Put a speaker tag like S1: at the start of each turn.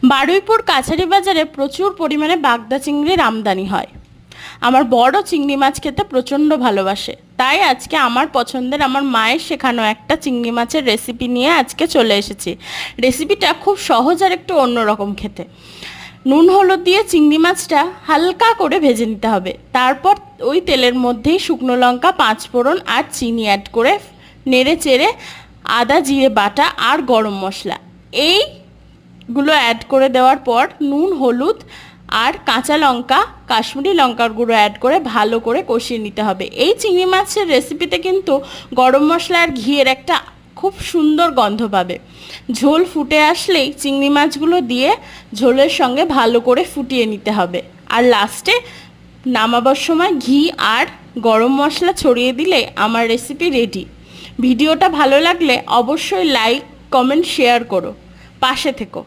S1: বারুইপুর কাছারি বাজারে প্রচুর পরিমাণে বাগদা চিংড়ির আমদানি হয়। আমার বড় চিংড়ি মাছ খেতে প্রচণ্ড ভালোবাসে, তাই আজকে আমার পছন্দের আমার মায়ের শেখানো একটা চিংড়ি মাছের রেসিপি নিয়ে আজকে চলে এসেছি। রেসিপিটা খুব সহজ আর একটু অন্যরকম খেতে। নুন হলুদ দিয়ে চিংড়ি মাছটা হালকা করে ভেজে নিতে হবে। তারপর ওই তেলের মধ্যেই শুকনো লঙ্কা, পাঁচফোড়ন আর চিনি অ্যাড করে নেড়ে চেড়ে আদা জিরে বাটা আর গরম মশলা এইগুলো অ্যাড করে দেওয়ার পর নুন হলুদ আর কাঁচা লঙ্কা, কাশ্মীরি লঙ্কার গুঁড়ো অ্যাড করে ভালো করে কষিয়ে নিতে হবে। এই চিংড়ি মাছের রেসিপিতে কিন্তু গরম মশলা আর ঘিয়ের একটা খুব সুন্দর গন্ধ পাবে। ঝোল ফুটে আসলেই চিংড়ি মাছগুলো দিয়ে ঝোলের সঙ্গে ভালো করে ফুটিয়ে নিতে হবে। আর লাস্টে নামাবার সময় ঘি আর গরম মশলা ছড়িয়ে দিলে আমার রেসিপি রেডি। ভিডিওটা ভালো লাগলে অবশ্যই লাইক, কমেন্ট, শেয়ার করো, পাশে থেকো।